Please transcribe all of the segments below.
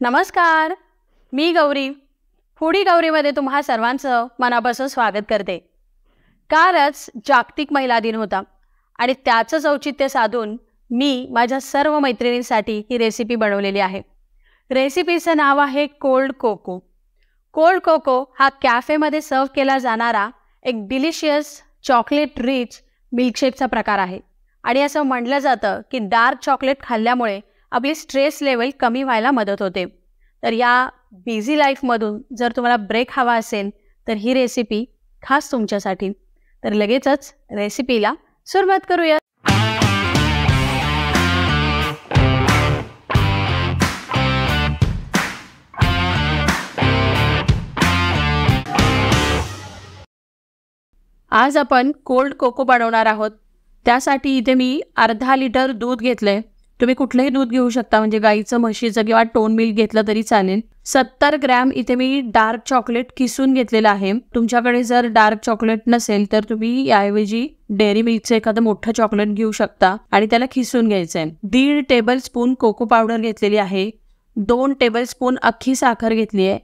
नमस्कार, मी गौरी. फूडी गौरीमध्ये तुम्हा सर्वांचं मनापासून स्वागत करते. कालच जागतिक महिला दिन होता आणि त्याचंच औचित्य साधून मी माझ्या सर्व मैत्रिणींसाठी ही रेसिपी बनवलेली आहे. रेसिपीचं नाव आहे कोल्ड कोको. कोल्ड कोको हा कॅफेमध्ये सर्व केला जाणारा एक डिलिशियस चॉकलेट रिच मिल्कशेकचा प्रकार आहे. आणि असं म्हटलं जातं की डार्क चॉकलेट खाल्ल्यामुळे आपली स्ट्रेस लेवल कमी व्हायला मदत होते. तर या बिझी लाईफमधून जर तुम्हाला ब्रेक हवा असेल तर ही रेसिपी खास तुमच्यासाठी. तर लगेचच रेसिपीला सुरुवात करूया. आज आपण कोल्ड कोको बनवणार आहोत. त्यासाठी इथे मी अर्धा लिटर दूध घेतलंय. तुम्ही कुठलंही दूध घेऊ शकता, म्हणजे गाईचं, म्हशीचं किंवा टोन मिल्क घेतलं तरी चालेल. 70 ग्रॅम इथे मी डार्क चॉकलेट किसून घेतलेलं आहे. तुमच्याकडे जर डार्क चॉकलेट नसेल तर तुम्ही याऐवजी डेअरी मिल्कचं एखादं मोठं चॉकलेट घेऊ शकता आणि त्याला किसून घ्यायचं आहे. 1.5 टेबलस्पून कोको पावडर घेतलेली आहे. 2 टेबलस्पून अख्खी साखर घेतली आहे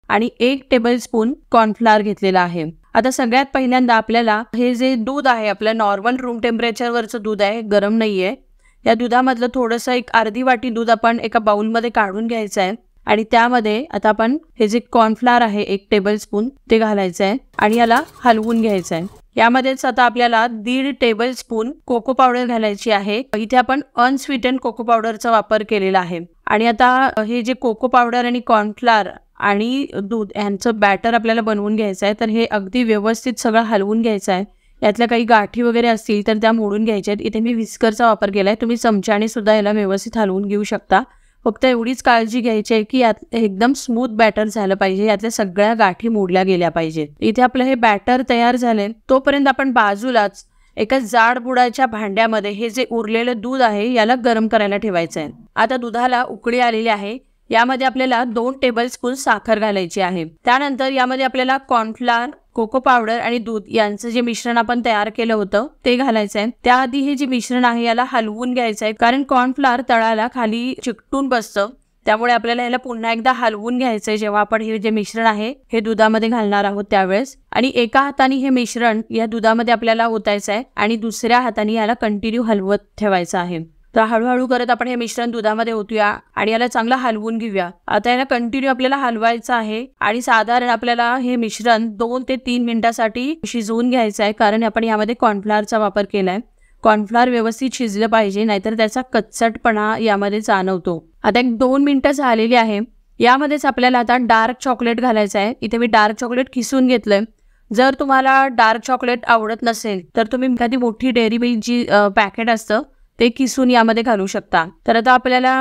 आणि 1 टेबलस्पून कॉर्नफ्लॉवर घेतलेला आहे. आता सगळ्यात पहिल्यांदा आपल्याला हे जे दूध आहे, आपलं नॉर्मल रूम टेम्परेचरवरचं दूध आहे, गरम नाही आहे. या दुधामधलं थोडंसं एक अर्धी वाटी दूध आपण एका बाउलमध्ये काढून घ्यायचं आहे आणि त्यामध्ये आता आपण हे जे कॉर्नफ्लॉवर आहे 1 टेबलस्पून ते घालायचं आहे आणि याला हलवून घ्यायचं आहे. यामध्येच आता आपल्याला 1.5 टेबलस्पून कोको पावडर घालायची आहे. इथे आपण अनस्वीटेंड कोको पावडरचा वापर केलेला आहे. आणि आता हे जे कोको पावडर आणि कॉर्नफ्लॉवर आणि दूध यांचं बॅटर आपल्याला बनवून घ्यायचं आहे. तर हे अगदी व्यवस्थित सगळं हलवून घ्यायचं आहे. यातल्या काही गाठी वगैरे असतील तर त्या मोडून घ्यायच्या आहेत. इथे मी विस्करचा वापर केला आहे. तुम्ही चमच्याने सुद्धा याला व्यवस्थित हलवून घेऊ शकता. फक्त एवढीच काळजी घ्यायची आहे की यात एकदम स्मूथ बॅटर झालं पाहिजे, यातल्या सगळ्या गाठी मोडल्या गेल्या पाहिजेत. इथे आपलं हे बॅटर तयार झाले. तोपर्यंत आपण बाजूलाच एका जाड बुडाच्या भांड्यामध्ये हे जे उरलेलं दूध आहे याला गरम करायला ठेवायचं आहे. आता दुधाला उकळी आलेली आहे. यामध्ये आपल्याला 2 टेबलस्पून साखर घालायची आहे. त्यानंतर यामध्ये आपल्याला कॉर्नफ्लॉवर, कोको पावडर आणि दूध यांचं जे मिश्रण आपण तयार केलं होतं ते घालायचं आहे. त्याआधी हे जे मिश्रण आहे याला हलवून घ्यायचं आहे, कारण कॉर्नफ्लॉवर तळाला खाली चिकटून बसतं. त्यामुळे आपल्याला याला पुन्हा एकदा हलवून घ्यायचं आहे जेव्हा आपण हे जे मिश्रण आहे हे दुधामध्ये घालणार आहोत त्यावेळेस. आणि एका हाताने हे मिश्रण या दुधामध्ये आपल्याला ओतायचं आहे आणि दुसऱ्या हाताने याला कंटिन्यू हलवत ठेवायचं आहे. तर हळूहळू करत आपण हे मिश्रण दुधामध्ये ओतूया आणि याला चांगलं हलवून घेऊया. आता याला कंटिन्यू आपल्याला हलवायचं आहे आणि साधारण आपल्याला हे मिश्रण 2 ते 3 मिनिटासाठी शिजवून घ्यायचं आहे, कारण आपण यामध्ये कॉर्नफ्लॉवरचा वापर केलाय. कॉर्नफ्लॉवर व्यवस्थित शिजलं पाहिजे, नाहीतर त्याचा कच्चटपणा यामध्ये जाणवतो. आता 2 मिनिटं झालेली आहे. यामध्येच आपल्याला आता डार्क चॉकलेट घालायचं आहे. इथे मी डार्क चॉकलेट किसून घेतलंय. जर तुम्हाला डार्क चॉकलेट आवडत नसेल तर तुम्ही एखादी मोठी डेअरी मिल्क जी पॅकेट असतं ते किसून यामध्ये घालू शकता. तर आता आपल्याला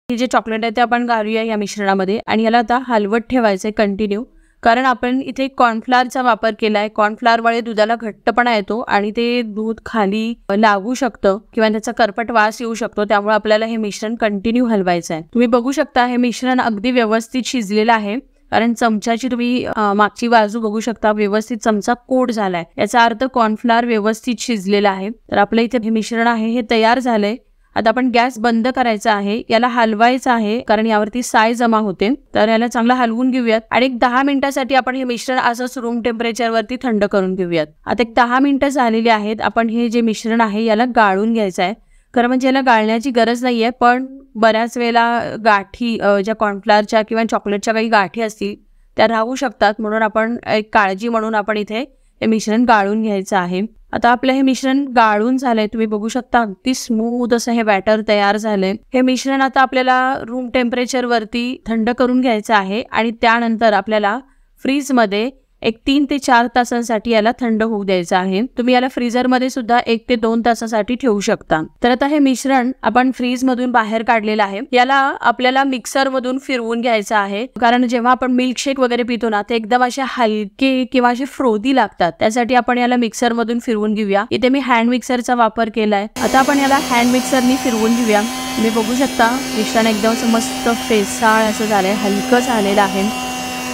हे जे चॉकलेट आहे ते आपण घालूया या मिश्रणामध्ये आणि याला आता हलवत ठेवायचं आहे कंटिन्यू, कारण आपण इथे कॉर्नफ्लॉवरचा वापर केला आहे. कॉर्नफ्लॉवरमुळे दुधाला घट्टपणा येतो आणि ते दूध खाली लागू शकतं किंवा त्याचा करपट वास येऊ शकतो. त्यामुळे आपल्याला हे मिश्रण कंटिन्यू हलवायचं आहे. तुम्ही बघू शकता हे मिश्रण अगदी व्यवस्थित शिजलेलं आहे, कारण चमच्याची तुम्ही मागची बाजू बघू शकता, व्यवस्थित चमचा कोट झालाय. याचा अर्थ कॉर्नफ्लॉवर व्यवस्थित शिजलेला आहे. तर आपलं इथे हे मिश्रण आहे हे तयार झालंय. आता आपण गॅस बंद करायचा आहे. याला हलवायचं आहे कारण यावरती साय जमा होते. तर याला चांगलं हलवून घेऊयात आणि 10 मिनिटासाठी आपण हे मिश्रण असंच रूम टेम्परेचरवरती थंड करून घेऊयात. आता 10 मिनिटं झालेली आहेत. आपण हे जे मिश्रण आहे याला गाळून घ्यायचं आहे. खरं म्हणजे याला गाळण्याची गरज नाहीये, पण बऱ्याच वेळेला गाठी ज्या कॉर्नफ्लॉवरच्या किंवा चॉकलेटच्या काही गाठी असतील त्या राहू शकतात, म्हणून आपण एक काळजी म्हणून आपण इथे हे मिश्रण गाळून घ्यायचं आहे. आता आपलं हे मिश्रण गाळून झालंय. तुम्ही बघू शकता अगदी स्मूथ असं हे बॅटर तयार झालंय. हे मिश्रण आता आपल्याला रूम टेम्परेचरवरती थंड करून घ्यायचं आहे आणि त्यानंतर आपल्याला फ्रीजमध्ये एक 3 ते 4 तासांसाठी याला थंड होऊ द्यायचं आहे. तुम्ही याला फ्रीजरमध्ये सुद्धा 1 ते 2 तासासाठी ठेवू शकता. तर आता हे मिश्रण आपण फ्रीजमधून बाहेर काढलेलं आहे. याला आपल्याला मिक्सरमधून फिरवून घ्यायचं आहे, कारण जेव्हा आपण मिल्कशेक वगैरे पितो ना ते एकदम असे हलके किंवा असे फ्रोदी लागतात. त्यासाठी आपण याला मिक्सरमधून फिरवून घेऊया. इथे मी हँड मिक्सरचा वापर केलाय. आता आपण याला हँड मिक्सरनी फिरवून घेऊया. तुम्ही बघू शकता मिश्रण एकदम मस्त फेसाळ असं झालंय, हलकं झालेलं आहे.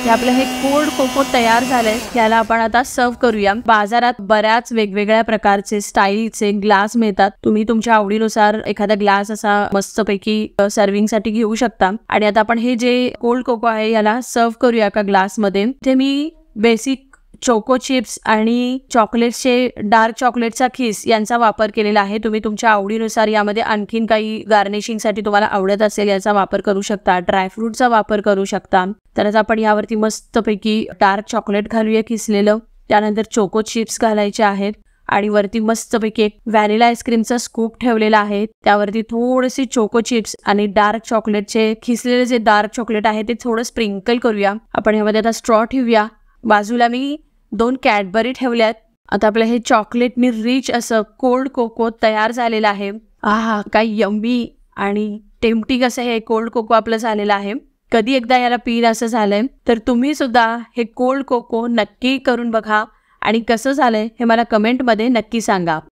हे आपलं हे कोल्ड कोको तयार झालंय. याला आपण आता सर्व करूया. बाजारात बऱ्याच वेगवेगळ्या प्रकारचे स्टाईलचे ग्लास मिळतात. तुम्ही तुमच्या आवडीनुसार एखादा ग्लास असा मस्तपैकी सर्विंग साठी घेऊ शकता. आणि आता आपण हे जे कोल्ड कोको आहे याला सर्व करूया एका ग्लासमध्ये. इथे मी बेसिक चोको चिप्स आणि चॉकलेटचे डार्क चॉकलेटचा खिस यांचा वापर केलेला आहे. तुम्ही तुमच्या आवडीनुसार यामध्ये आणखीन काही गार्निशिंगसाठी तुम्हाला आवडत असेल याचा वापर करू शकता. ड्रायफ्रूटचा वापर करू शकता. तर आता आपण यावरती मस्तपैकी डार्क चॉकलेट घालूया किसलेलं. त्यानंतर चोको चिप्स घालायचे आहेत आणि वरती मस्तपैकी एक व्हॅनिला आईस्क्रीमचा स्कूप ठेवलेला आहे. त्यावरती थोडेसे चोको चिप्स आणि डार्क चॉकलेटचे खिसलेले जे डार्क चॉकलेट आहे ते थोडं स्प्रिंकल करूया. आपण यामध्ये आता स्ट्रॉ ठेवूया. बाजूला मी 2 कॅडबरी ठेवल्यात. आता आपलं हे चॉकलेटनी रिच असं कोल्ड कोको तयार झालेलं आहे. आहा, काय यम्मी आणि टेम्पटिंग असं हे कोल्ड कोको आपलं झालेलं आहे. कधी एकदा याला पील असं झालंय. तर तुम्ही सुद्धा हे कोल्ड कोको नक्की करून बघा आणि कसं झालंय हे मला कमेंटमध्ये नक्की सांगा.